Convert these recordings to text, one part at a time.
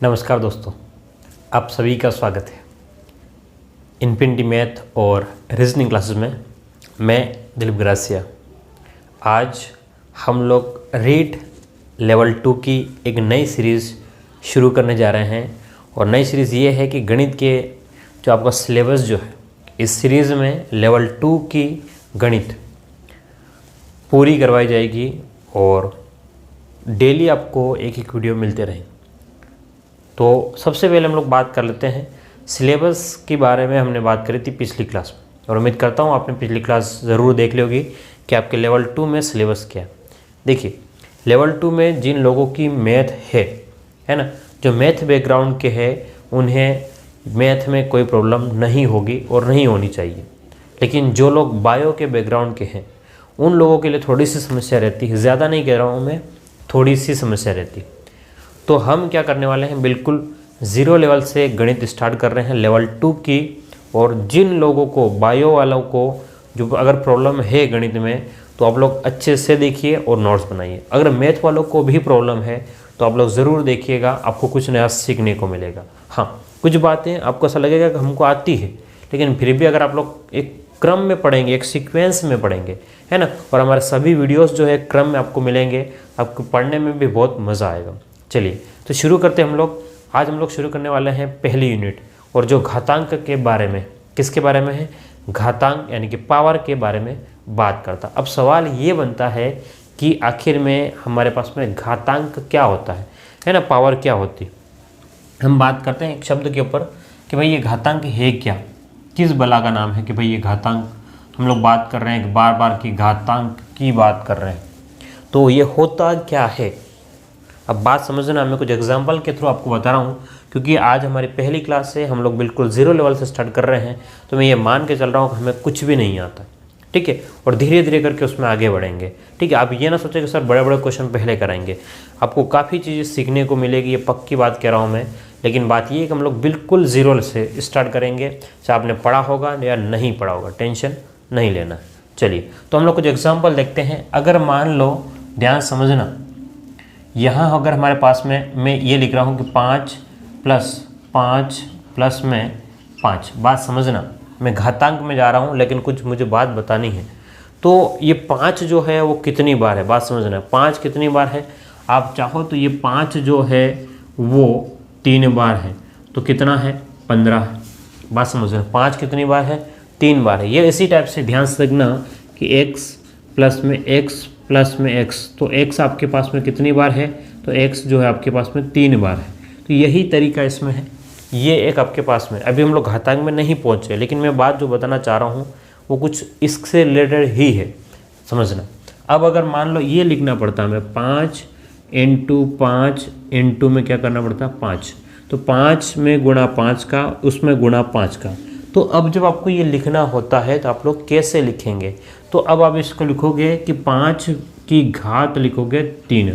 नमस्कार दोस्तों, आप सभी का स्वागत है इनफिनिटी मैथ और रीजनिंग क्लासेस में। मैं दिलीप ग्रासिया। आज हम लोग रीड लेवल 2 की एक नई सीरीज़ शुरू करने जा रहे हैं और नई सीरीज़ ये है कि गणित के जो आपका सिलेबस जो है, इस सीरीज़ में लेवल 2 की गणित पूरी करवाई जाएगी और डेली आपको एक एक वीडियो मिलते रहेंगे। तो सबसे पहले हम लोग बात कर लेते हैं सिलेबस के बारे में। हमने बात करी थी पिछली क्लास में और उम्मीद करता हूँ आपने पिछली क्लास ज़रूर देख ली होगी कि आपके लेवल 2 में सिलेबस क्या है। देखिए, लेवल 2 में जिन लोगों की मैथ है ना, जो मैथ बैकग्राउंड के हैं, उन्हें मैथ में कोई प्रॉब्लम नहीं होगी और नहीं होनी चाहिए। लेकिन जो लोग बायो के बैकग्राउंड के हैं, उन लोगों के लिए थोड़ी सी समस्या रहती है। ज़्यादा नहीं कह रहा हूँ मैं, थोड़ी सी समस्या रहती है। तो हम क्या करने वाले हैं, बिल्कुल ज़ीरो लेवल से गणित स्टार्ट कर रहे हैं लेवल 2 की। और जिन लोगों को, बायो वालों को जो अगर प्रॉब्लम है गणित में, तो आप लोग अच्छे से देखिए और नोट्स बनाइए। अगर मैथ वालों को भी प्रॉब्लम है तो आप लोग ज़रूर देखिएगा, आपको कुछ नया सीखने को मिलेगा। हाँ, कुछ बातें आपको ऐसा लगेगा कि हमको आती है, लेकिन फिर भी अगर आप लोग एक क्रम में पढ़ेंगे, एक सीक्वेंस में पढ़ेंगे, है ना, और हमारे सभी वीडियोस जो है क्रम में आपको मिलेंगे, आपको पढ़ने में भी बहुत मज़ा आएगा। चलिए तो शुरू करते हैं हम लोग। आज हम लोग शुरू करने वाले हैं पहली यूनिट, और जो घातांक के बारे में, किसके बारे में है, घातांक यानी कि पावर के बारे में बात करता। अब सवाल ये बनता है कि आखिर में हमारे पास में घातांक क्या होता है ना, पावर क्या होती है। हम बात करते हैं एक शब्द के ऊपर कि भाई ये घातांक है क्या, किस बला का नाम है कि भाई ये घातांक। हम लोग बात कर रहे हैं बार बार कि घातांक की बात कर रहे हैं, तो ये होता क्या है। अब बात समझना, मैं कुछ एग्जाम्पल के थ्रू आपको बता रहा हूँ, क्योंकि आज हमारी पहली क्लास से हम लोग बिल्कुल ज़ीरो लेवल से स्टार्ट कर रहे हैं। तो मैं ये मान के चल रहा हूँ कि हमें कुछ भी नहीं आता, ठीक है, और धीरे धीरे करके उसमें आगे बढ़ेंगे। ठीक है, आप ये ना सोचें कि सर बड़े बड़े क्वेश्चन पहले कराएंगे। आपको काफ़ी चीज़ें सीखने को मिलेगी, ये पक्की बात कह रहा हूँ मैं। लेकिन बात ये है कि हम लोग बिल्कुल ज़ीरो से स्टार्ट करेंगे, चाहे आपने पढ़ा होगा या नहीं पढ़ा होगा, टेंशन नहीं लेना। चलिए तो हम लोग कुछ एग्जाम्पल देखते हैं। अगर मान लो, ध्यान समझना, यहाँ अगर हमारे पास में मैं ये लिख रहा हूँ कि 5 + 5 में 5, बात समझना, मैं घातांक में जा रहा हूँ लेकिन कुछ मुझे बात बतानी है। तो ये 5 जो है वो कितनी बार है, बात समझना। 5 कितनी बार है, आप चाहो तो ये 5 जो है वो 3 बार है, तो कितना है, 15 है। बात समझना, 5 कितनी बार है, 3 बार है। ये इसी टाइप से ध्यान से देखना कि x प्लस में x, तो x आपके पास में कितनी बार है, तो x जो है आपके पास में 3 बार है। तो यही तरीका इसमें है। ये एक आपके पास में, अभी हम लोग घातांक में नहीं पहुँचे, लेकिन मैं बात जो बताना चाह रहा हूँ वो कुछ इससे रिलेटेड ही है, समझना। अब अगर मान लो ये लिखना पड़ता है, मैं 5 × 5 × में क्या करना पड़ता है, 5, तो 5 में गुणा 5 का, उसमें गुणा 5 का। तो अब जब आपको ये लिखना होता है तो आप लोग कैसे लिखेंगे, तो अब आप इसको लिखोगे कि 5 की घात लिखोगे 3।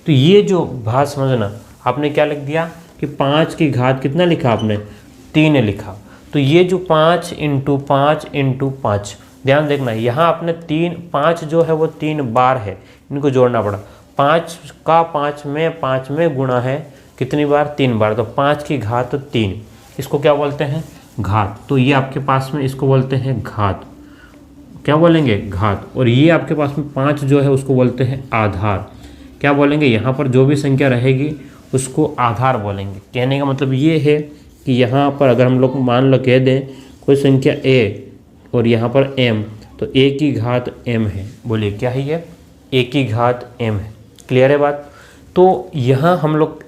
तो ये जो बात समझना, आपने क्या लिख दिया कि 5 की घात कितना लिखा आपने, 3 लिखा। तो ये जो 5 × 5 × 5, ध्यान देखना, यहाँ आपने 5 जो है वो 3 बार है, इनको जोड़ना पड़ा। 5 का 5 में गुणा है कितनी बार, 3 बार, तो 5 की घात 3, इसको क्या बोलते हैं, घात। तो ये आपके पास में इसको बोलते हैं घात, क्या बोलेंगे, घात। और ये आपके पास में 5 जो है उसको बोलते हैं आधार, क्या बोलेंगे, यहाँ पर जो भी संख्या रहेगी उसको आधार बोलेंगे। कहने का मतलब ये है कि यहाँ पर अगर हम लोग मान लो कह दें कोई संख्या a और यहाँ पर m, तो a की घात m है। बोलिए क्या है ये, a की घात m है। क्लियर है बात। तो यहाँ हम लोग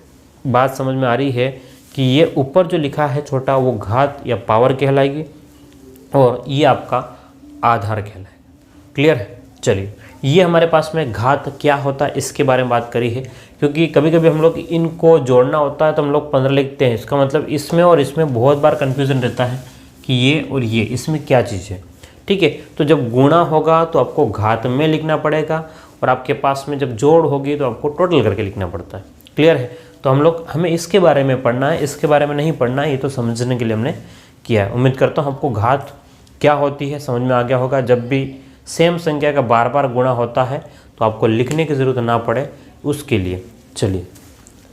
बात समझ में आ रही है कि ये ऊपर जो लिखा है छोटा, वो घात या पावर कहलाएगी, और ये आपका आधार कहलाएगा। क्लियर है। चलिए, ये हमारे पास में घात क्या होता है इसके बारे में बात करी है, क्योंकि कभी कभी हम लोग इनको जोड़ना होता है तो हम लोग 15 लिखते हैं। इसका मतलब इसमें और इसमें बहुत बार कन्फ्यूज़न रहता है कि ये और ये इसमें क्या चीज़ है। ठीक है, तो जब गुणा होगा तो आपको घात में लिखना पड़ेगा, और आपके पास में जब जोड़ होगी तो आपको टोटल करके लिखना पड़ता है। क्लियर है। तो हमें इसके बारे में पढ़ना है, इसके बारे में नहीं पढ़ना है, ये तो समझने के लिए हमने किया है। उम्मीद करता हूँ आपको घात क्या होती है समझ में आ गया होगा। जब भी सेम संख्या का बार बार गुणा होता है तो आपको लिखने की ज़रूरत ना पड़े उसके लिए। चलिए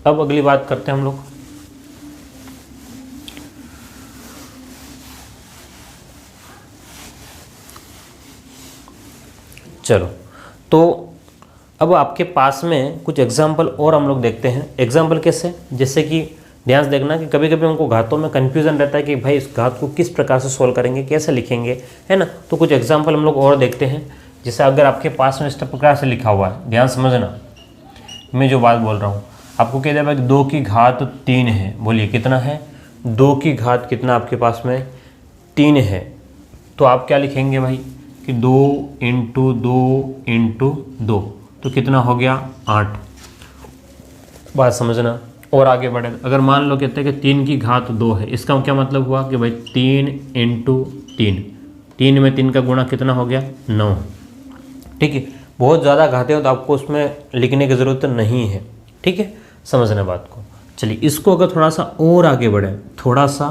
अब अगली बात करते हैं हम लोग। चलो, तो अब आपके पास में कुछ एग्जाम्पल और हम लोग देखते हैं। एग्जाम्पल कैसे, जैसे कि ध्यान से देखना कि कभी कभी हमको घातों में कन्फ्यूज़न रहता है कि भाई इस घात को किस प्रकार से सोल्व करेंगे, कैसे लिखेंगे, है ना। तो कुछ एग्जाम्पल हम लोग और देखते हैं। जैसे अगर आपके पास में इस प्रकार से लिखा हुआ है, ध्यान समझना मैं जो बात बोल रहा हूँ। आपको कह दिया भाई 2 की घात 3 है, बोलिए कितना है, 2 की घात कितना आपके पास में 3 है। तो आप क्या लिखेंगे भाई कि 2 × 2 × 2, तो कितना हो गया 8। बात समझना। और आगे बढ़े, अगर मान लो कहते हैं कि 3 की घात 2 है, इसका क्या मतलब हुआ कि भाई 3 × 3, 3 में 3 का गुणा कितना हो गया 9। ठीक है, बहुत ज़्यादा घाते हो तो आपको उसमें लिखने की ज़रूरत नहीं है। ठीक है, समझना बात को। चलिए, इसको अगर थोड़ा सा और आगे बढ़े, थोड़ा सा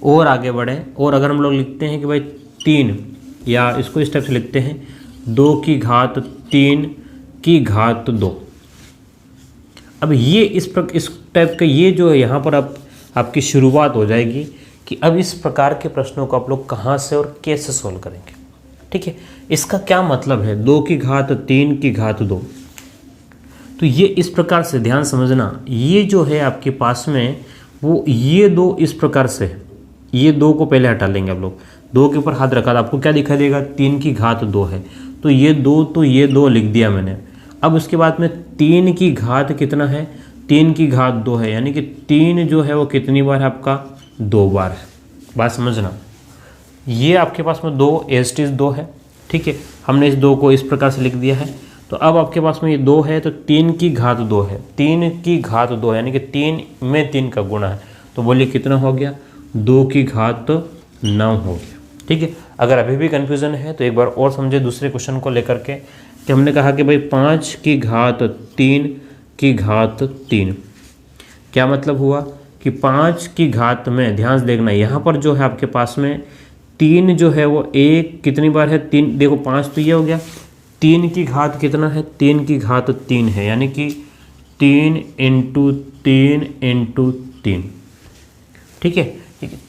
और आगे बढ़े, और अगर हम लोग लिखते हैं कि भाई 3, या इसको इस टाइप से लिखते हैं 2 की घात 3 की घात 2। अब ये इस टाइप का ये जो है यहाँ पर अब आपकी शुरुआत हो जाएगी कि अब इस प्रकार के प्रश्नों को आप लोग कहाँ से और कैसे सोल्व करेंगे। ठीक है, इसका क्या मतलब है 2 की घात 3 की घात 2। तो ये इस प्रकार से ध्यान समझना, ये जो है आपके पास में वो ये 2 इस प्रकार से है। ये 2 को पहले हटा लेंगे आप लोग, 2 के ऊपर हाथ रखा था, आपको क्या दिखाई देगा 3 की घात 2 है। तो ये 2, तो ये 2 लिख दिया मैंने। अब उसके बाद में 3 की घात कितना है, 3 की घात 2 है, यानी कि 3 जो है वो कितनी बार है आपका 2 बार है। बात समझना, ये आपके पास में 2 एज इट इज 2 है। ठीक है, हमने इस 2 को इस प्रकार से लिख दिया है। तो अब आपके पास में ये 2 है, तो 3 की घात 2 है, 3 की घात 2 है, यानी कि 3 में 3 का गुणा है। तो बोलिए कितना हो गया 2 की घात 9 हो गया। ठीक है, अगर अभी भी कन्फ्यूज़न है तो एक बार और समझे दूसरे क्वेश्चन को लेकर के, कि हमने कहा कि भाई 5 की घात 3 की घात 3। क्या मतलब हुआ कि 5 की घात में, ध्यान से देखना, यहाँ पर जो है आपके पास में 3 जो है वो एक कितनी बार है 3, देखो 5 तो ये हो गया, 3 की घात कितना है 3 की घात 3 है, यानी कि 3 × 3 × 3। ठीक है,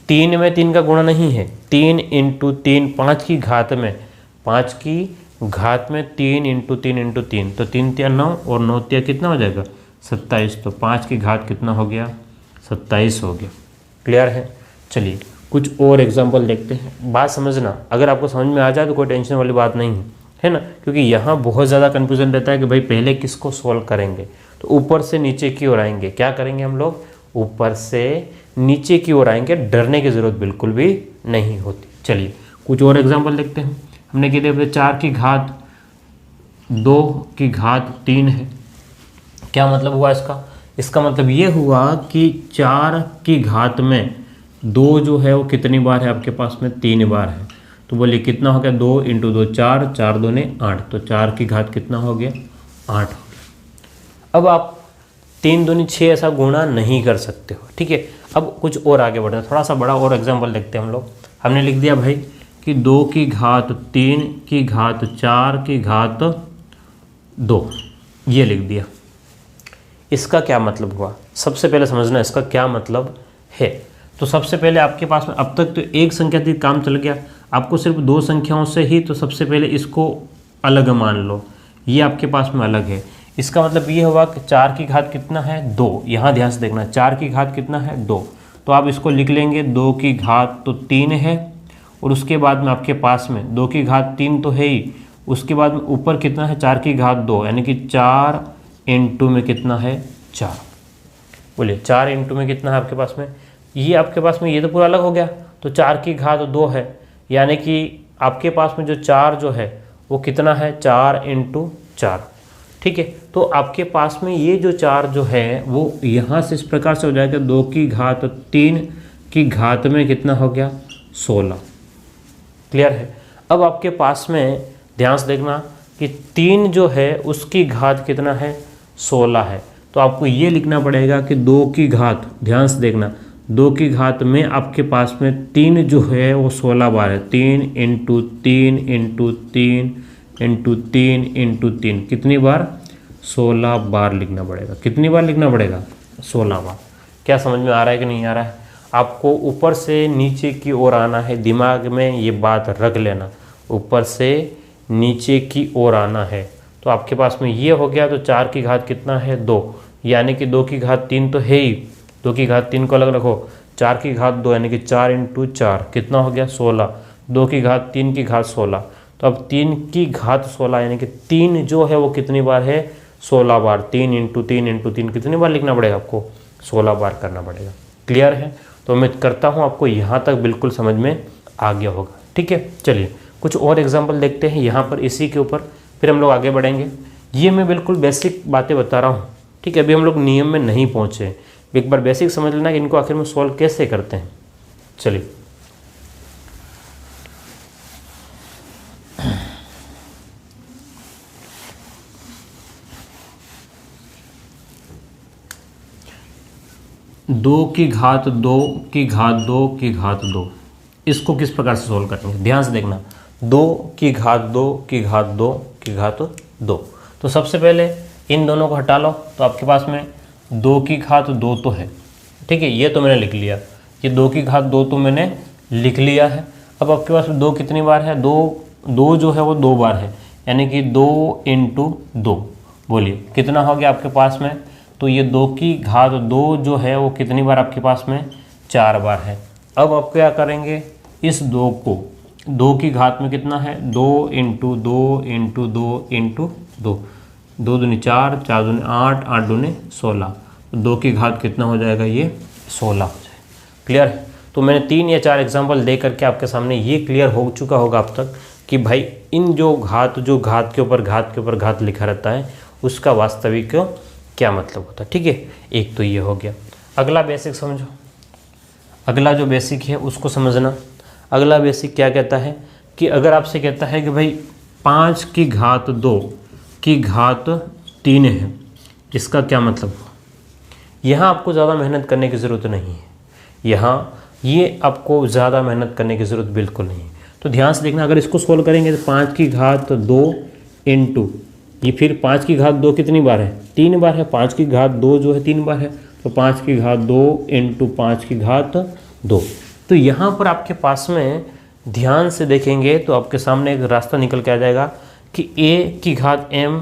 3 में 3 का गुणा नहीं है, 3 × 3, 5 की घात में, 5 की घात में 3 × 3 × 3, तो 3 × 9 और 9 × कितना हो जाएगा 27। तो 5 की घात कितना हो गया 27 हो गया। क्लियर है। चलिए कुछ और एग्जांपल देखते हैं। बात समझना, अगर आपको समझ में आ जाए तो कोई टेंशन वाली बात नहीं है ना, क्योंकि यहाँ बहुत ज़्यादा कन्फ्यूज़न रहता है कि भाई पहले किसको सॉल्व करेंगे। तो ऊपर से नीचे की ओर आएंगे, क्या करेंगे हम लोग, ऊपर से नीचे की ओर आएंगे, डरने की ज़रूरत बिल्कुल भी नहीं होती। चलिए कुछ और एग्जाम्पल देखते हैं। हमने कह दिया 4 की घात 2 की घात 3 है। क्या मतलब हुआ इसका, इसका मतलब ये हुआ कि 4 की घात में 2 जो है वो कितनी बार है आपके पास में 3 बार है। तो बोलिए कितना हो गया 2 × 2 4, 4 दूने 8, तो 4 की घात कितना हो गया 8 हो गया। अब आप 3 दूनी 6 ऐसा गुणा नहीं कर सकते हो। ठीक है, अब कुछ और आगे बढ़ते हैं, थोड़ा सा बड़ा और एग्जाम्पल देखते हैं हम लोग। हमने लिख दिया भाई कि 2 की घात 3 की घात 4 की घात 2, ये लिख दिया। इसका क्या मतलब हुआ, सबसे पहले समझना इसका क्या मतलब है। तो सबसे पहले आपके पास में अब तक तो एक संख्या थी, काम चल गया, आपको सिर्फ 2 संख्याओं से ही, तो सबसे पहले इसको अलग मान लो, ये आपके पास में अलग है। इसका मतलब ये हुआ कि 4 की घात कितना है 2, यहाँ ध्यान से देखना 4 की घात कितना है 2, तो आप इसको लिख लेंगे 2 की घात तो 3 है, और उसके बाद में आपके पास में 2 की घात 3 तो है ही, उसके बाद में ऊपर कितना है 4 की घात 2, यानी कि 4 × में कितना है 4। बोलिए 4 × में कितना है आपके पास में, ये आपके पास में ये तो पूरा अलग हो गया, तो 4 की घात 2 है, यानी कि आपके पास में जो 4 जो है वो कितना है 4 × 4। ठीक है, तो आपके पास में ये जो 4 जो है वो यहाँ से इस प्रकार से हो जाएगा 2 की घात 3 की घात में कितना हो गया 16। क्लियर है। अब आपके पास में ध्यान से देखना कि 3 जो है उसकी घात कितना है 16 है, तो आपको ये लिखना पड़ेगा कि 2 की घात, ध्यान से देखना 2 की घात में आपके पास में 3 जो है वो 16 बार है, 3 × 3 × 3 × 3 × 3, कितनी बार 16 बार लिखना पड़ेगा। कितनी बार लिखना पड़ेगा 16 बार। क्या समझ में आ रहा है कि नहीं आ रहा है, आपको ऊपर से नीचे की ओर आना है, दिमाग में ये बात रख लेना, ऊपर से नीचे की ओर आना है। तो आपके पास में ये हो गया, तो 4 की घात कितना है 2, यानी कि 2 की घात 3 तो है ही, 2 की घात 3 को अलग रखो, 4 की घात 2 यानी कि 4 × 4 कितना हो गया 16, 2 की घात 3 की घात 16। तो अब 3 की घात 16 यानी कि 3 जो है वो कितनी बार है 16 बार, 3 × 3 × 3 कितनी बार लिखना पड़ेगा आपको 16 बार करना पड़ेगा। क्लियर है? तो उम्मीद करता हूँ आपको यहाँ तक बिल्कुल समझ में आ गया होगा। ठीक है, चलिए कुछ और एग्जाम्पल देखते हैं यहाँ पर इसी के ऊपर, फिर हम लोग आगे बढ़ेंगे। ये मैं बिल्कुल बेसिक बातें बता रहा हूँ। ठीक है, अभी हम लोग नियम में नहीं पहुँचे, एक बार बेसिक समझ लेना कि इनको आखिर में सॉल्व कैसे करते हैं। चलिए दो की घात 2 की घात 2 की घात 2, इसको किस प्रकार से सोल्व करेंगे, ध्यान से देखना। 2 की घात 2 की घात 2 की घात 2, तो सबसे पहले इन दोनों को हटा लो, तो आपके पास में 2 की घात 2 तो है। ठीक है, ये तो मैंने लिख लिया, ये 2 की घात 2 तो मैंने लिख लिया है। अब आपके पास 2 कितनी बार है, 2 जो है वो 2 बार है, यानी कि 2 × 2, बोलिए कितना हो गया आपके पास में। तो ये 2 की घात 2 जो है वो कितनी बार आपके पास में 4 बार है। अब आप क्या करेंगे, इस 2 को 2 की घात में कितना है 2 × 2 × 2 × 2, 2 दूनी 4, 4 दूनी 8, 8 दूनी 16, 2 की घात कितना हो जाएगा ये 16 हो जाएगा। क्लियर है? तो मैंने 3 या 4 एग्जाम्पल दे करके आपके सामने ये क्लियर हो चुका होगा अब तक कि भाई इन जो घात के ऊपर घात लिखा रहता है उसका वास्तविक क्या मतलब होता है। ठीक है, एक तो ये हो गया। अगला बेसिक समझो, अगला जो बेसिक है उसको समझना। अगला बेसिक क्या कहता है कि अगर आपसे कहता है कि भाई 5 की घात 2 की घात 3 है, इसका क्या मतलब हुआ। यहाँ आपको ज़्यादा मेहनत करने की ज़रूरत नहीं है, यहाँ ये आपको ज़्यादा मेहनत करने की ज़रूरत बिल्कुल नहीं है। तो ध्यान से देखना, अगर इसको सोल्व करेंगे तो 5 की घात 2 × ये, फिर 5 की घात 2 कितनी बार है 3 बार है, 5 की घात 2 जो है 3 बार है, तो 5 की घात 2 × 5 की घात 2। तो यहाँ पर आपके पास में ध्यान से देखेंगे तो आपके सामने एक रास्ता निकल के आ जाएगा कि a की घात m,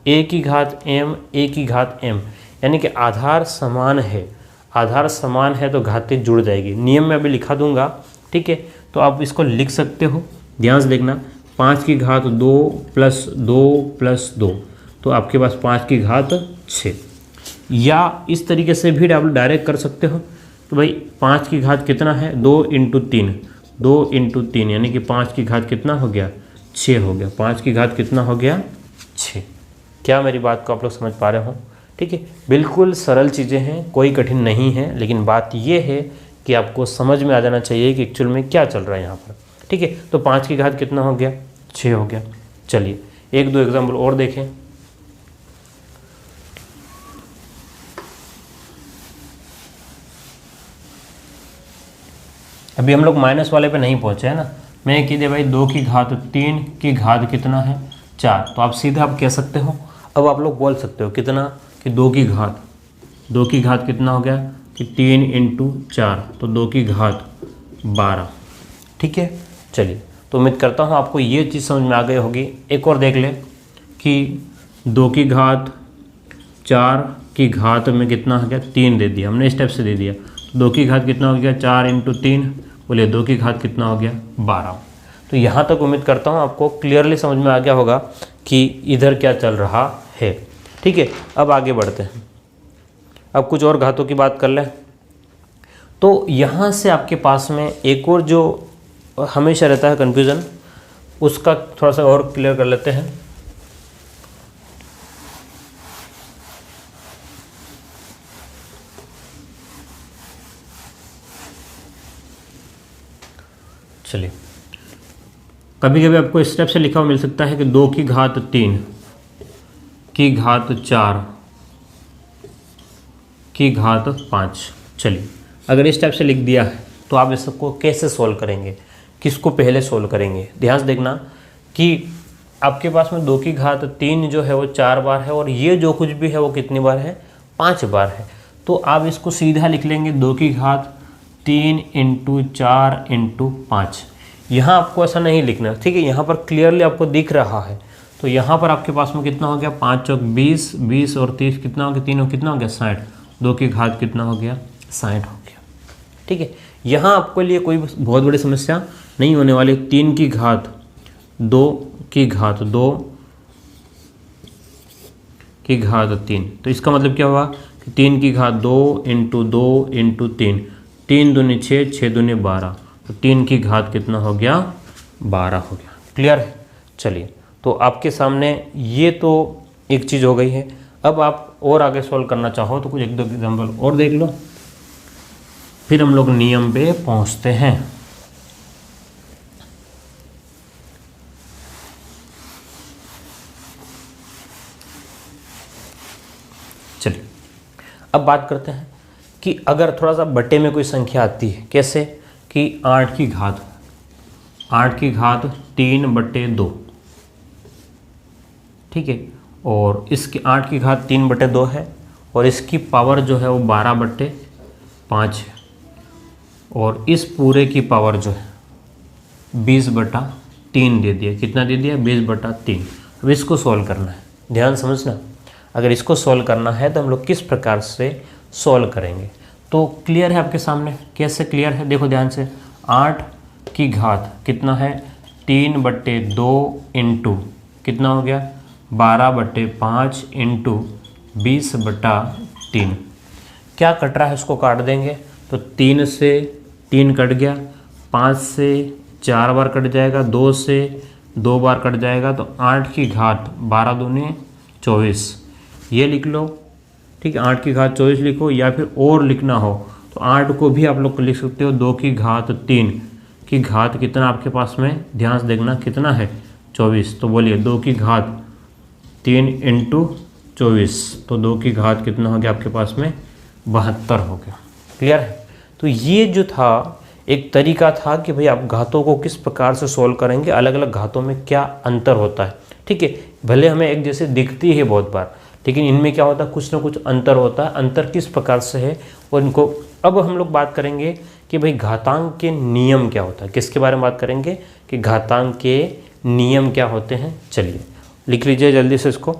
a की घात m, a की घात m, यानी कि आधार समान है, आधार समान है तो घातें जुड़ जाएगी। नियम में अभी लिखा दूंगा, ठीक है, तो आप इसको लिख सकते हो। ध्यान से देखना, 5 की घात 2 + 2 + 2, तो आपके पास 5 की घात 6, या इस तरीके से भी आप डायरेक्ट कर सकते हो। तो भाई 5 की घात कितना है 2 × 3, 2 × 3 यानी कि 5 की घात कितना हो गया 6 हो गया, 5 की घात कितना हो गया 6। क्या मेरी बात को आप लोग समझ पा रहे हो? ठीक है, बिल्कुल सरल चीज़ें हैं, कोई कठिन नहीं है, लेकिन बात ये है कि आपको समझ में आ जाना चाहिए कि एक्चुअल में क्या चल रहा है यहाँ पर। ठीक है, तो 5 की घात कितना हो गया 6 हो गया। चलिए 1-2 एग्जाम्पल और देखें। अभी हम लोग माइनस वाले पे नहीं पहुँचे हैं ना। मैं कह दिया भाई 2 की घात 3 की घात कितना है 4, तो आप सीधे आप कह सकते हो, अब आप लोग बोल सकते हो कितना कि 2 की घात कितना हो गया कि 3 × 4, तो 2 की घात 12। ठीक है, चलिए, तो उम्मीद करता हूँ आपको ये चीज़ समझ में आ गई होगी। एक और देख ले कि 2 की घात 4 की घात में कितना हो गया 3 दे दिया हमने, स्टेप से दे दिया। 2 की घात कितना हो गया 4 × 3, बोलिए 2 की घात कितना हो गया 12। तो यहाँ तक उम्मीद करता हूँ आपको क्लियरली समझ में आ गया होगा कि इधर क्या चल रहा है। ठीक है, अब आगे बढ़ते हैं, अब कुछ और घातों की बात कर लें। तो यहाँ से आपके पास में एक और जो हमेशा रहता है कन्फ्यूज़न, उसका थोड़ा सा और क्लियर कर लेते हैं। चलिए, कभी कभी आपको स्टेप से लिखा हुआ मिल सकता है कि 2 की घात 3 की घात 4 की घात 5। चलिए, अगर इस टाइप से लिख दिया है तो आप इसको कैसे सोल्व करेंगे, किसको पहले सोल्व करेंगे। ध्यान से देखना कि आपके पास में 2 की घात 3 जो है वो 4 बार है, और ये जो कुछ भी है वो कितनी बार है 5 बार है। तो आप इसको सीधा लिख लेंगे 2 की घात 3 × 4 × 5, यहाँ आपको ऐसा नहीं लिखना, ठीक है। यहाँ पर क्लियरली आपको दिख रहा है, तो यहाँ पर आपके पास में कितना हो गया, 5 चौक 20, 20 और 30 कितना हो गया, 3 और कितना हो गया 60, 2 की घात कितना हो गया 60 हो गया, ठीक है। यहाँ आपके लिए कोई बहुत बड़ी समस्या नहीं होने वाली। 3 की घात 2 की घात 2 की घात 3, तो इसका मतलब क्या हुआ कि 3 की घात 2 इंटू 2 इंटू 3, 3 दूनी 6, 6 दूनी 12, तो 3 की घात कितना हो गया 12 हो गया। क्लियर है। चलिए, तो आपके सामने ये तो एक चीज़ हो गई है। अब आप और आगे सॉल्व करना चाहो तो कुछ 1-2 एग्जाम्पल और देख लो, फिर हम लोग नियम पे पहुंचते हैं। चलिए, अब बात करते हैं कि अगर थोड़ा सा बटे में कोई संख्या आती है, कैसे कि 8 की घात 3/2, ठीक है, और इसकी 8 की घात 3/2 है, और इसकी पावर जो है वो 12/5 है, और इस पूरे की पावर जो है 20/3 दे दिया। कितना दे दिया, 20/3। अब इसको सॉल्व करना है, ध्यान समझना। अगर इसको सॉल्व करना है तो हम लोग किस प्रकार से सॉल्व करेंगे, तो क्लियर है आपके सामने। कैसे क्लियर है, देखो ध्यान से। 8 की घात कितना है, 3/2 इंटू कितना हो गया 12/5 इंटू 20/3। क्या कट रहा है उसको काट देंगे, तो 3 से 3 कट गया, 5 से 4 बार कट जाएगा, 2 से 2 बार कट जाएगा, तो 8 की घात 12 दूनी 24, ये लिख लो, ठीक है। 8 की घात 24 लिखो, या फिर और लिखना हो तो 8 को भी आप लोग लिख सकते हो 2 की घात 3 की घात कितना आपके पास में, ध्यान से देखना कितना है 24, तो बोलिए 2 की घात 3 इंटू 24, तो 2 की घात कितना हो गया आपके पास में 72 हो गया। क्लियर है। तो ये जो था एक तरीका था कि भाई आप घातों को किस प्रकार से सोल्व करेंगे, अलग अलग घातों में क्या अंतर होता है, ठीक है। भले हमें एक जैसे दिखती है बहुत बार, लेकिन इनमें क्या होता है, कुछ ना कुछ अंतर होता है। अंतर किस प्रकार से है और इनको अब हम लोग बात करेंगे कि भाई घातांक के नियम क्या होता है। किसके बारे में बात करेंगे कि घातांक के नियम क्या होते हैं। चलिए लिख लीजिए जल्दी से इसको,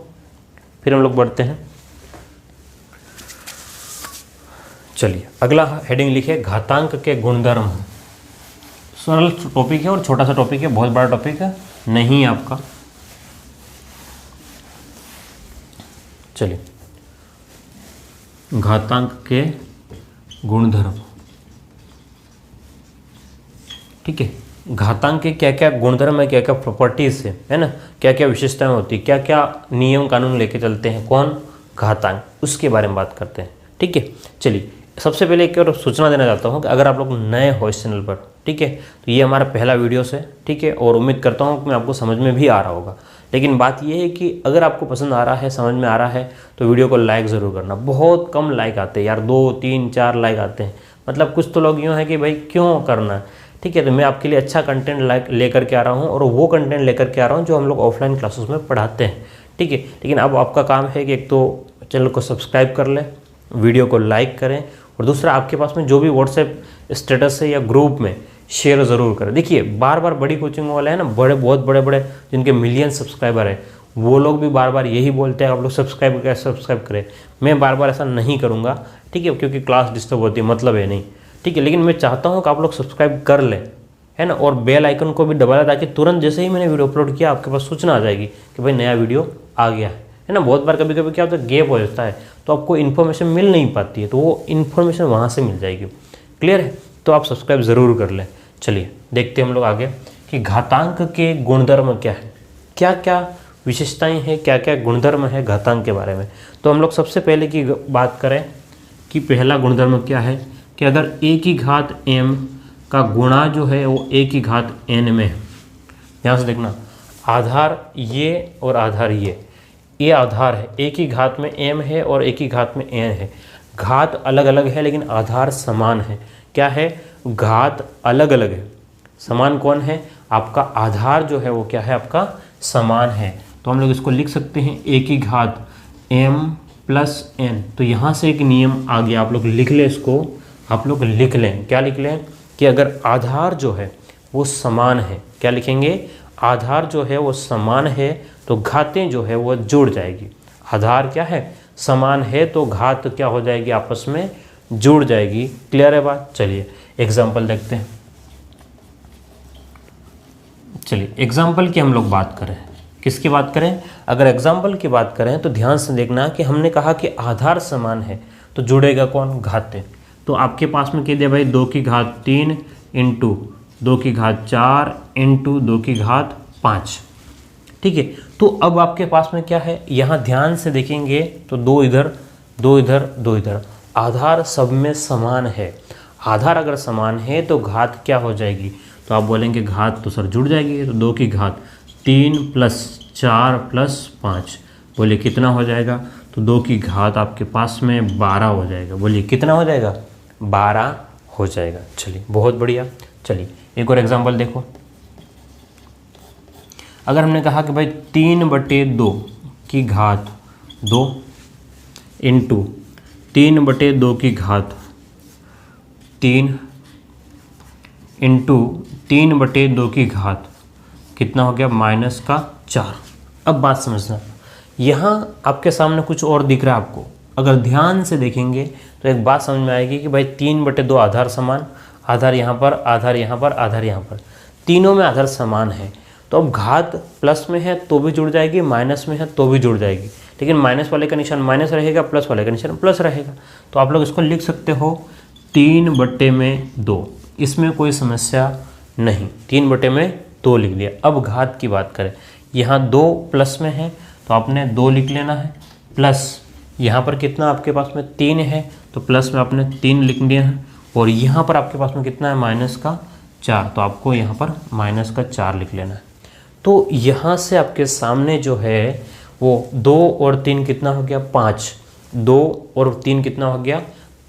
फिर हम लोग बढ़ते हैं। चलिए अगला हेडिंग लिखिए, घातांक के गुणधर्म। सरल टॉपिक है और छोटा सा टॉपिक है, बहुत बड़ा टॉपिक है नहीं आपका। चलिए, घातांक के गुणधर्म, ठीक है। घातांक के क्या क्या गुणधर्म है, क्या क्या प्रॉपर्टीज है ना, क्या क्या विशेषताएं होती है, क्या क्या नियम कानून लेके चलते हैं कौन, घातांक, उसके बारे में बात करते हैं, ठीक है। चलिए सबसे पहले एक और सूचना देना चाहता हूँ कि अगर आप लोग नए हो इस चैनल पर, ठीक है, तो ये हमारा पहला वीडियोस है, ठीक है, और उम्मीद करता हूँ कि मैं आपको समझ में भी आ रहा होगा। लेकिन बात ये है कि अगर आपको पसंद आ रहा है, समझ में आ रहा है, तो वीडियो को लाइक ज़रूर करना। बहुत कम लाइक आते हैं यार, 2, 3, 4 लाइक आते हैं। मतलब कुछ तो लोग यूँ है कि भाई क्यों करना है, ठीक है। तो मैं आपके लिए अच्छा कंटेंट लेकर के आ रहा हूँ, और वो कंटेंट लेकर के आ रहा हूँ जो हम लोग ऑफलाइन क्लासेस में पढ़ाते हैं, ठीक है। लेकिन अब आपका काम है कि एक तो चैनल को सब्सक्राइब कर लें, वीडियो को लाइक करें, और दूसरा आपके पास में जो भी व्हाट्सएप स्टेटस है या ग्रुप में शेयर ज़रूर करें। देखिए बार बार बड़ी कोचिंग वाले हैं ना, बहुत बड़े बड़े जिनके मिलियन सब्सक्राइबर है, वो लोग भी बार बार यही बोलते हैं आप लोग सब्सक्राइब करें। मैं बार बार ऐसा नहीं करूँगा, ठीक है, क्योंकि क्लास डिस्टर्ब होती है, मतलब है नहीं, ठीक है। लेकिन मैं चाहता हूँ कि आप लोग सब्सक्राइब कर लें, है ना, और बेल आइकन को भी दबाया, ताकि तुरंत जैसे ही मैंने वीडियो अपलोड किया आपके पास सूचना आ जाएगी कि भाई नया वीडियो आ गया है ना। बहुत बार कभी कभी क्या होता है, गैप हो जाता है, तो आपको इन्फॉर्मेशन मिल नहीं पाती है, तो वो इन्फॉर्मेशन वहाँ से मिल जाएगी। क्लियर है, तो आप सब्सक्राइब ज़रूर कर लें। चलिए देखते हैं हम लोग आगे कि घातांक के गुणधर्म क्या है, क्या क्या विशेषताएं हैं, क्या क्या गुणधर्म है घातांक के बारे में। तो हम लोग सबसे पहले की बात करें कि पहला गुणधर्म क्या है कि अगर a की घात m का गुणा जो है वो a की घात n में है। ध्यान से देखना, आधार ये और आधार ये आधार है, a की घात में m है और a की घात में n है। घात अलग अलग है लेकिन आधार समान है। क्या है, घात अलग अलग है, समान कौन है, आपका आधार जो है वो क्या है, आपका समान है। तो हम लोग इसको लिख सकते हैं a की घात m प्लस n। तो यहाँ से एक नियम आ गया, आप लोग लिख लें इसको, आप लोग लिख लें, क्या लिख लें कि अगर आधार जो है वो समान है। क्या लिखेंगे? आधार जो है वो समान है तो घातें जो है वो जुड़ जाएगी। आधार क्या है? समान है तो घात क्या हो जाएगी? आपस में जुड़ जाएगी। क्लियर है बात? चलिए एग्जाम्पल देखते हैं। चलिए एग्जाम्पल की हम लोग बात करें। किसकी बात करें? अगर एग्जाम्पल की बात करें तो ध्यान से देखना कि हमने कहा कि आधार समान है तो जुड़ेगा कौन? घातें। तो आपके पास में कह दिया भाई 2 की घात 3 इंटू 2 की घात 4 इंटू 2 की घात 5। ठीक है, तो अब आपके पास में क्या है? यहाँ ध्यान से देखेंगे तो 2 इधर 2 इधर 2 इधर, आधार सब में समान है। आधार अगर समान है तो घात क्या हो जाएगी? तो आप बोलेंगे घात तो सर जुड़ जाएगी। तो 2 की घात 3 प्लस 4 प्लस 5, बोलिए कितना हो जाएगा? तो 2 की घात आपके पास में 12 हो जाएगा। बोलिए कितना हो जाएगा? 12 हो जाएगा। चलिए बहुत बढ़िया। चलिए एक और एग्जांपल देखो। अगर हमने कहा कि भाई 3/2 की घात 2 इंटू 3/2 की घात 3 इंटू 3/2 की घात कितना हो गया? -4। अब बात समझना, यहाँ आपके सामने कुछ और दिख रहा है आपको। अगर ध्यान से देखेंगे तो एक बात समझ में आएगी कि भाई 3/2 आधार समान, आधार यहाँ पर, आधार यहाँ पर, आधार यहाँ पर, तीनों में आधार समान है। तो अब घात प्लस में है तो भी जुड़ जाएगी, माइनस में है तो भी जुड़ जाएगी, लेकिन माइनस वाले का निशान माइनस रहेगा, प्लस वाले का निशान प्लस रहेगा। तो आप लोग इसको लिख सकते हो 3/2। इसमें कोई समस्या नहीं, 3/2 लिख दिया। अब घात की बात करें, यहाँ 2 प्लस में है तो आपने 2 लिख लेना है, प्लस यहाँ पर कितना आपके पास में 3 है तो प्लस में आपने 3 लिख दिया है, और यहाँ पर आपके पास में कितना है? -4, तो आपको यहाँ पर -4 लिख लेना है। तो यहाँ से आपके सामने जो है वो 2 और 3 कितना हो गया? 5। 2 और 3 कितना हो गया?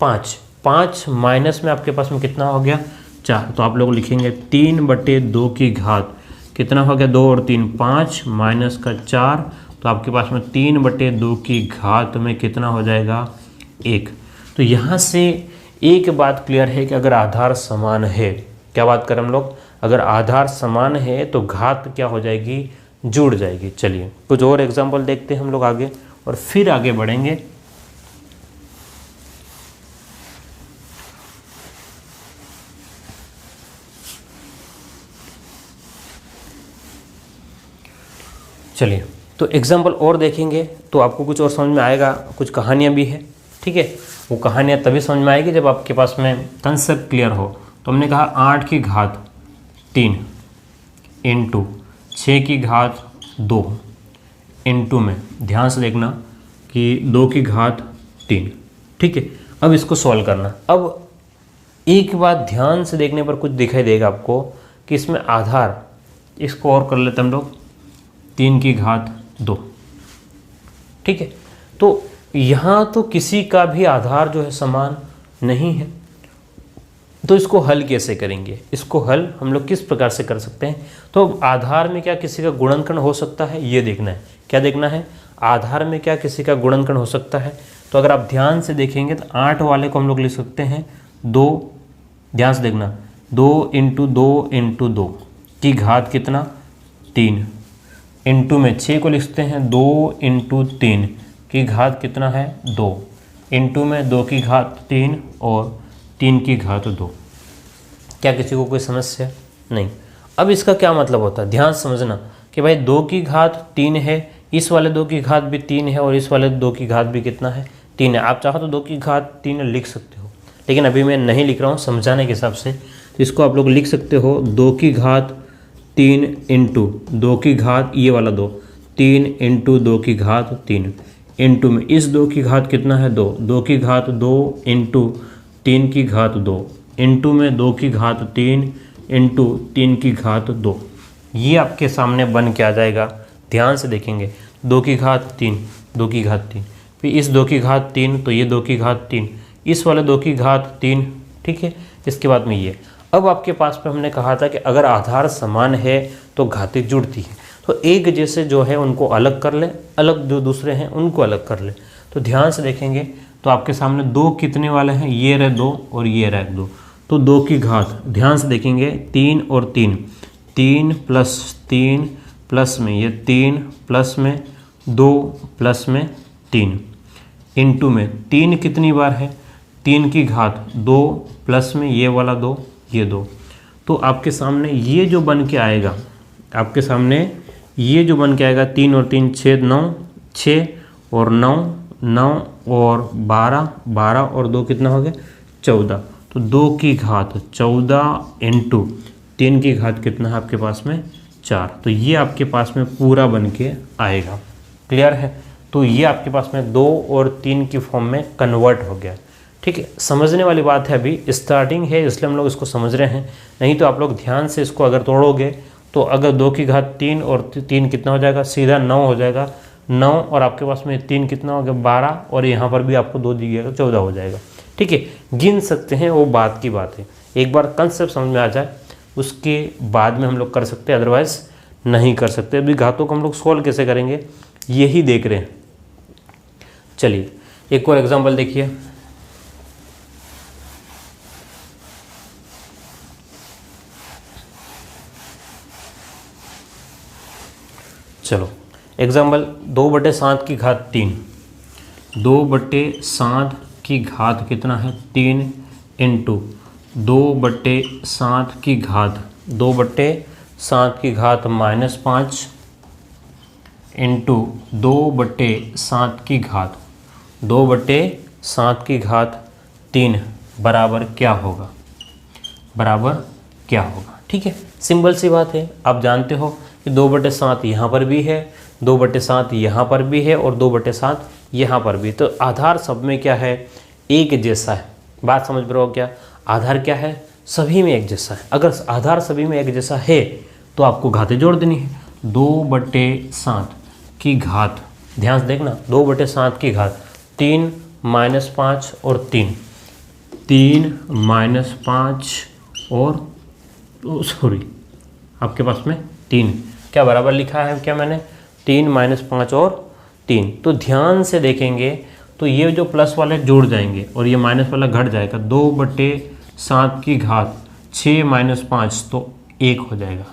5। 5 माइनस में आपके पास में कितना हो गया? 4। तो आप लोग लिखेंगे 3/2 की घात कितना हो गया? 2 और 3 5 -4, तो आपके पास में 3/2 की घात में कितना हो जाएगा? 1। तो यहाँ से एक बात क्लियर है कि अगर आधार समान है, क्या बात करें हम लोग? अगर आधार समान है तो घात क्या हो जाएगी? जुड़ जाएगी। चलिए कुछ और एग्जाम्पल देखते हैं हम लोग आगे, और फिर आगे बढ़ेंगे। चलिए तो एग्जाम्पल और देखेंगे तो आपको कुछ और समझ में आएगा। कुछ कहानियाँ भी है, ठीक है, वो कहानियाँ तभी समझ में आएगी जब आपके पास में कंसेप्ट क्लियर हो। तो हमने कहा 8 की घात 3 इंटू 6 की घात 2 इंटू में, ध्यान से देखना कि 2 की घात 3, ठीक है। अब इसको सॉल्व करना। अब एक बात ध्यान से देखने पर कुछ दिखाई देगा आपको कि इसमें आधार, इसको और कर लेते हम लोग 3 की घात 2, ठीक है। तो यहाँ तो किसी का भी आधार जो है समान नहीं है, तो इसको हल कैसे करेंगे? इसको हल हम लोग किस प्रकार से कर सकते हैं? तो आधार में क्या किसी का गुणनखंड हो सकता है, ये देखना है। क्या देखना है? आधार में क्या किसी का गुणनखंड हो सकता है? तो अगर आप ध्यान से देखेंगे तो 8 वाले को हम लोग लिख सकते हैं 2, ध्यान से देखना, 2 इंटू 2 इंटू 2 की घात कितना? 3, इंटू में 6 को लिखते हैं 2 इंटू 3 की घात कितना है? 2, इंटू में 2 की घात 3 और 3 की घात 2। क्या किसी को कोई समस्या? नहीं। अब इसका क्या मतलब होता है? ध्यान समझना कि भाई 2 की घात 3 है, इस वाले 2 की घात भी 3 है, और इस वाले 2 की घात भी कितना है? 3 है। आप चाहो तो 2 की घात 3 लिख सकते हो, लेकिन अभी मैं नहीं लिख रहा हूँ समझाने के हिसाब से। तो इसको आप लोग लिख सकते हो 2 की घात 3 इंटू 2 की घात, ये वाला 2, 3 इंटू 2 की घात 3 इंटू में इस 2 की घात कितना है? 2, 2 की घात 2 इंटू 3 की घात 2 इंटू में 2 की घात 3 इंटू 3 की घात 2। ये आपके सामने बन के आ जाएगा। ध्यान से देखेंगे 2 की घात 3, 2 की घात 3, फिर इस 2 की घात 3, तो ये 2 की घात 3, इस वाले 2 की घात 3, ठीक है। इसके बाद में ये, अब आपके पास में हमने कहा था कि अगर आधार समान है तो घातें जुड़ती है, तो एक जैसे जो है उनको अलग कर ले, अलग जो दूसरे हैं उनको अलग कर ले। तो ध्यान से देखेंगे तो आपके सामने 2 कितने वाले हैं? ये रहे 2 और ये रहे 2, तो 2 की घात, ध्यान से देखेंगे 3 और 3, 3 प्लस 3 प्लस में ये 3 प्लस में 2 प्लस में 3 इंटू में 3 कितनी बार है, 3 की घात 2 प्लस में ये वाला 2, ये 2। तो आपके सामने ये जो बन के आएगा, आपके सामने ये जो बन के आएगा 3 और 3 6 9, 6 और 9 9 और 12 12 और 2 कितना हो गया 14। तो 2 की घात 14 इंटू 3 की घात कितना है आपके पास में 4। तो ये आपके पास में पूरा बन के आएगा। क्लियर है? तो ये आपके पास में 2 और 3 की फॉर्म में कन्वर्ट हो गया। ठीक है, समझने वाली बात है, अभी स्टार्टिंग है इसलिए हम लोग इसको समझ रहे हैं, नहीं तो आप लोग ध्यान से इसको अगर तोड़ोगे तो अगर 2 की घात 3 और 3 कितना हो जाएगा, सीधा 9 हो जाएगा। 9 और आपके पास में 3 कितना हो गया 12, और यहाँ पर भी आपको 2 दिएगा 14 हो जाएगा। ठीक है, गिन सकते हैं, वो बात की बात है। एक बार कंसेप्ट समझ में आ जाए उसके बाद में हम लोग कर सकते हैं, अदरवाइज नहीं कर सकते। अभी घातों को हम लोग सोल्व कैसे करेंगे यही देख रहे हैं। चलिए एक और एग्जाम्पल देखिए। चलो एग्जाम्पल 2/7 की घात 3, 2/7 की घात कितना है 3 इंटू 2/7 की घात 2/7 की घात -5 इंटू 2/7 की घात 2/7 की घात 3 बराबर क्या होगा, बराबर क्या होगा। ठीक है, सिंपल सी बात है, आप जानते हो कि 2/7 यहाँ पर भी है, 2/7 यहाँ पर भी है और 2/7 यहाँ पर भी। तो आधार सब में क्या है, एक जैसा है। बात समझ रहे हो क्या? आधार क्या है, सभी में एक जैसा है। अगर आधार सभी में एक जैसा है तो आपको घातें जोड़ देनी है। 2/7 की घात, ध्यान से देखना, 2/7 की घात 3 -5 और 3, 3 -5 और सॉरी आपके पास में 3, क्या बराबर लिखा है क्या मैंने, 3 -5 और 3। तो ध्यान से देखेंगे तो ये जो प्लस वाले जुड़ जाएंगे और ये माइनस वाला घट जाएगा। 2/7 की घात 6 -5 तो 1 हो जाएगा।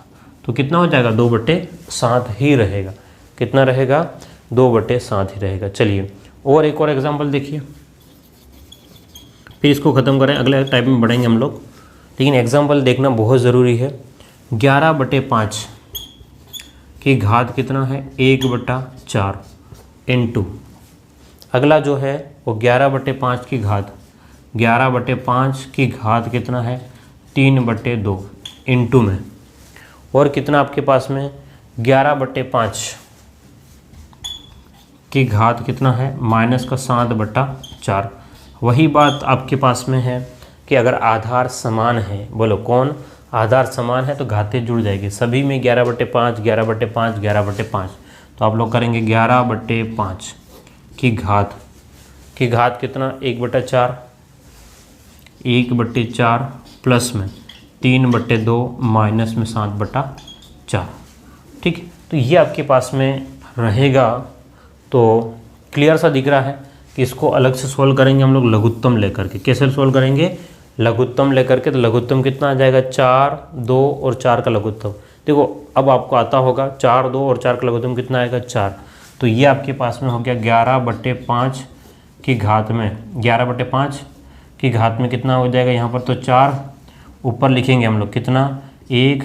तो कितना हो जाएगा 2/7 ही रहेगा। कितना रहेगा 2/7 ही रहेगा। चलिए और एक और एग्जाम्पल देखिए, फिर इसको ख़त्म करें, अगले टाइप में बढ़ेंगे हम लोग, लेकिन एग्जाम्पल देखना बहुत ज़रूरी है। 11/5 की घात कितना है 1/4 इंटू, अगला जो है वो 11/5 की घात, 11/5 की घात कितना है 3/2 इंटू में, और कितना आपके पास में 11/5 की घात कितना है -7/4। वही बात आपके पास में है कि अगर आधार समान है, बोलो कौन, आधार समान है तो घातें जुड़ जाएगी। सभी में 11/5 11/5 11/5। तो आप लोग करेंगे 11/5 की घात कितना 1/4, 1/4 प्लस में 3/2 माइनस में 7/4। ठीक है, तो ये आपके पास में रहेगा। तो क्लियर सा दिख रहा है कि इसको अलग से सोल्व करेंगे हम लोग लघुत्तम लेकर के। कैसे सोल्व करेंगे, लघुत्तम लेकर के। तो लघुत्तम कितना आ जाएगा 4, 2 और 4 का लघुत्तम। देखो अब आपको आता होगा 4, 2 और 4 का लघुत्तम कितना आएगा 4। तो ये आपके पास में हो गया 11/5 की घात में, 11/5 की घात में कितना हो जाएगा यहाँ पर, तो 4 ऊपर लिखेंगे हम लोग कितना 1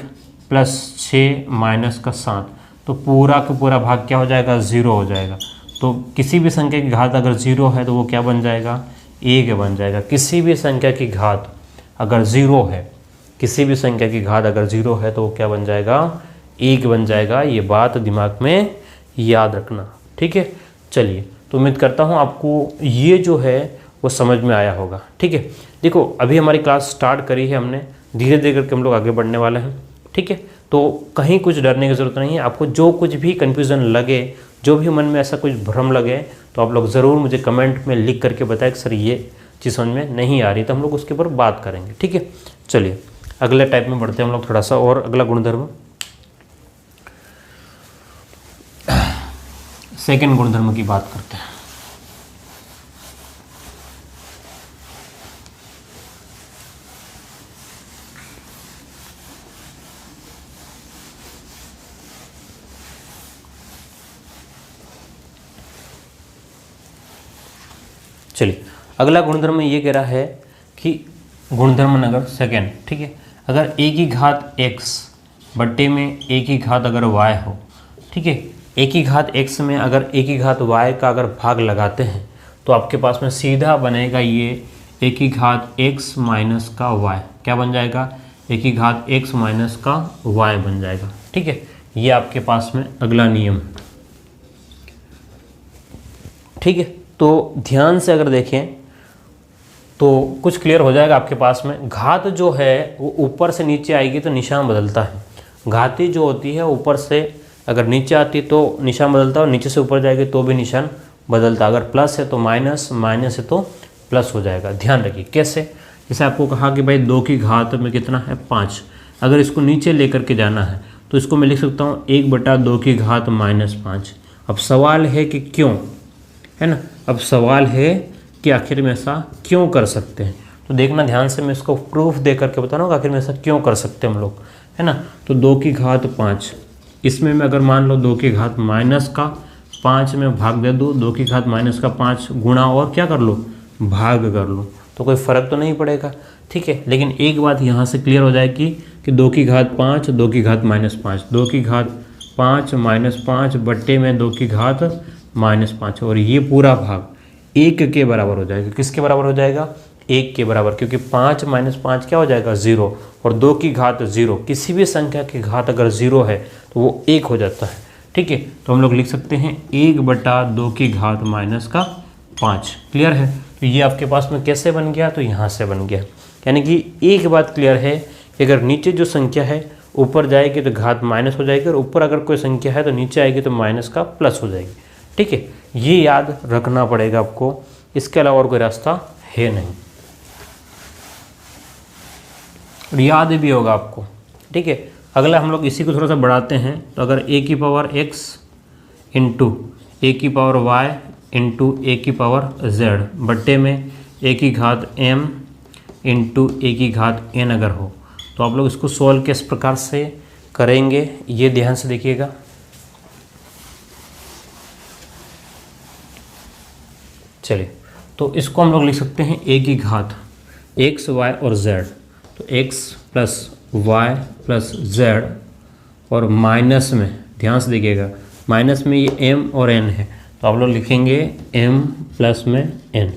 + 6 माइनस का 7। तो पूरा का पूरा भाग क्या हो जाएगा 0 हो जाएगा। तो किसी भी संख्या की घात अगर 0 है तो वो क्या बन जाएगा 1 बन जाएगा। किसी भी संख्या की घात अगर 0 है, किसी भी संख्या की घात अगर 0 है तो वो क्या बन जाएगा 1 बन जाएगा। ये बात दिमाग में याद रखना। ठीक है, चलिए तो उम्मीद करता हूँ आपको ये जो है वो समझ में आया होगा। ठीक है, देखो अभी हमारी क्लास स्टार्ट करी है हमने, धीरे धीरे करके हम लोग आगे बढ़ने वाले हैं। ठीक है, तो कहीं कुछ डरने की ज़रूरत नहीं है। आपको जो कुछ भी कन्फ्यूज़न लगे, जो भी मन में ऐसा कुछ भ्रम लगे, तो आप लोग ज़रूर मुझे कमेंट में लिख करके बताएं कि सर ये चीज़ समझ में नहीं आ रही, तो हम लोग उसके ऊपर बात करेंगे। ठीक है, चलिए अगले टाइप में बढ़ते हैं हम लोग थोड़ा सा। और अगला गुणधर्म, सेकंड गुणधर्म की बात करते हैं। चलिए अगला गुणधर्म ये कह रहा है कि गुणधर्म नंबर सेकेंड, ठीक है, अगर a की घात x बट्टे में a की घात अगर y हो, ठीक है, a की घात x में अगर a की घात y का अगर भाग लगाते हैं तो आपके पास में सीधा बनेगा ये a की घात x माइनस का y, क्या बन जाएगा, a की घात x माइनस का y बन जाएगा, ठीक है। ये आपके पास में अगला नियम, ठीक है। तो ध्यान से अगर देखें तो कुछ क्लियर हो जाएगा आपके पास में। घात जो है वो ऊपर से नीचे आएगी तो निशान बदलता है, घाती जो होती है ऊपर से अगर नीचे आती है तो निशान बदलता है और नीचे से ऊपर जाएगी तो भी निशान बदलता है। अगर प्लस है तो माइनस, माइनस है तो प्लस हो जाएगा। ध्यान रखिए कैसे, जैसे आपको कहा कि भाई 2 की घात में कितना है 5, अगर इसको नीचे लेकर के जाना है तो इसको मैं लिख सकता हूँ 1/2 की घात -5। अब सवाल है कि क्यों, है ना, अब सवाल है कि आखिर में ऐसा क्यों कर सकते हैं। तो देखना ध्यान से, मैं इसको प्रूफ दे करके बता रहा हूँ आखिर में ऐसा क्यों कर सकते हैं हम लोग, है ना। तो 2 की घात 5, इसमें मैं अगर मान लो 2 की घात -5 में भाग दे दूँ, 2 की घात -5 गुणा और क्या कर लो, भाग कर लो, तो कोई फ़र्क तो नहीं पड़ेगा, ठीक है। लेकिन एक बात यहाँ से क्लियर हो जाएगी कि 2 की घात 5, 2 की घात -5, 2 की घात 5 -5 बट्टे में 2 की घात -5, और ये पूरा भाग 1 के बराबर हो जाएगा। किसके बराबर हो जाएगा, 1 के बराबर, क्योंकि 5 - 5 क्या हो जाएगा 0, और 2 की घात 0, किसी भी संख्या की घात अगर 0 है तो वो 1 हो जाता है, ठीक है। तो हम लोग लिख सकते हैं 1/2 की घात -5। क्लियर है। तो ये आपके पास में कैसे बन गया, तो यहाँ से बन गया। यानी कि एक बात क्लियर है कि अगर नीचे जो संख्या है ऊपर जाएगी तो घात माइनस हो जाएगी, और ऊपर अगर कोई संख्या है तो नीचे आएगी तो माइनस का प्लस हो जाएगी, ठीक है। ये याद रखना पड़ेगा आपको, इसके अलावा और कोई रास्ता है नहीं, और याद भी होगा आपको, ठीक है। अगला हम लोग इसी को थोड़ा सा बढ़ाते हैं, तो अगर a की पावर x इंटू a की पावर y इंटू a की पावर z बट्टे में a की घात m इंटू a की घात n अगर हो, तो आप लोग इसको सोल्व किस प्रकार से करेंगे ये ध्यान से देखिएगा। चलिए, तो इसको हम लोग लिख सकते हैं a की घात x, y और z, तो x plus y plus z, और माइनस में ध्यान से देखिएगा, माइनस में ये m और n है, तो आप लोग लिखेंगे m प्लस में n,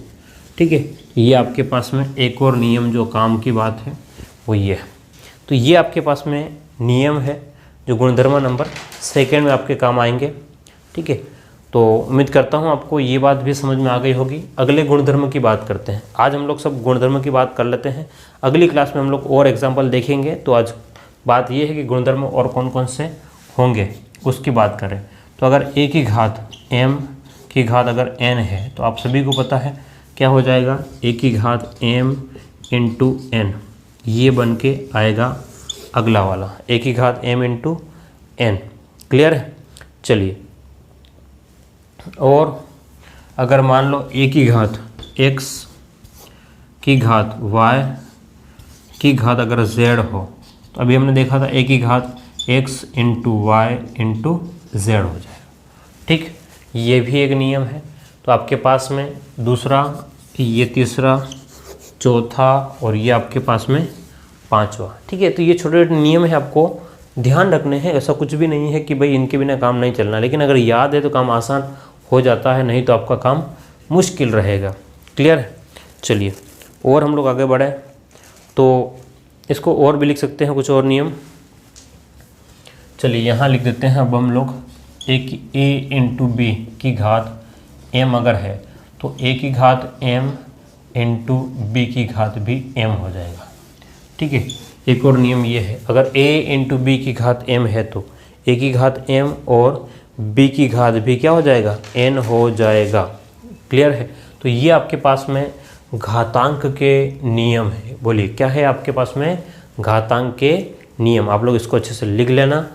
ठीक है। ये आपके पास में एक और नियम जो काम की बात है वो ये है। तो ये आपके पास में नियम है जो गुणधर्म नंबर सेकेंड में आपके काम आएंगे, ठीक है। तो उम्मीद करता हूँ आपको ये बात भी समझ में आ गई होगी। अगले गुणधर्म की बात करते हैं। आज हम लोग सब गुणधर्म की बात कर लेते हैं, अगली क्लास में हम लोग और एग्जाम्पल देखेंगे। तो आज बात ये है कि गुणधर्म और कौन कौन से होंगे उसकी बात करें। तो अगर a की घात m की घात अगर n है तो आप सभी को पता है क्या हो जाएगा, a की घात m इंटू n, ये बन के आएगा अगला वाला a की घात m इंटू n। क्लियर है। चलिए, और अगर मान लो a की घात x की घात y की घात अगर z हो, तो अभी हमने देखा था a की घात x into Y into z हो जाएगा, ठीक। ये भी एक नियम है। तो आपके पास में दूसरा, ये तीसरा, चौथा, और ये आपके पास में पांचवा, ठीक है। तो ये छोटे छोटे नियम है, आपको ध्यान रखने हैं। ऐसा कुछ भी नहीं है कि भाई इनके बिना काम नहीं चलना, लेकिन अगर याद है तो काम आसान हो जाता है, नहीं तो आपका काम मुश्किल रहेगा। क्लियर है। चलिए, और हम लोग आगे बढ़े तो इसको और भी लिख सकते हैं कुछ और नियम। चलिए, यहाँ लिख देते हैं अब हम लोग a इंटू बी की घात m अगर है तो a की घात m इंटू बी की घात भी m हो जाएगा, ठीक है। एक और नियम ये है, अगर a इंटू बी की घात m है तो a की घात m और b की घात भी क्या हो जाएगा, n हो जाएगा। क्लियर है। तो ये आपके पास में घातांक के नियम है। बोलिए क्या है आपके पास में, घातांक के नियम। आप लोग इसको अच्छे से लिख लेना।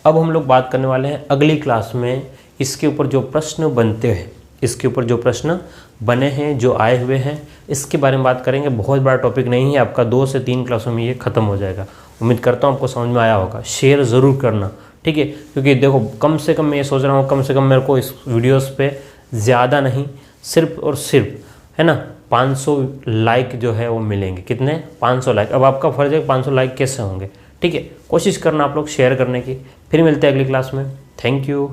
अब हम लोग बात करने वाले हैं अगली क्लास में इसके ऊपर जो प्रश्न बनते हैं, इसके ऊपर जो प्रश्न बने हैं, जो आए हुए हैं, इसके बारे में बात करेंगे। बहुत बड़ा टॉपिक नहीं है, आपका 2 से 3 क्लासों में ये खत्म हो जाएगा। उम्मीद करता हूँ आपको समझ में आया होगा। शेयर ज़रूर करना, ठीक है, क्योंकि देखो कम से कम मैं ये सोच रहा हूँ, कम से कम मेरे को इस वीडियोस पे ज़्यादा नहीं, सिर्फ और सिर्फ है ना, 500 लाइक जो है वो मिलेंगे। कितने? 500 लाइक। अब आपका फ़र्ज़ है 500 लाइक कैसे होंगे, ठीक है। कोशिश करना आप लोग शेयर करने की। फिर मिलते हैं अगली क्लास में। Thank you.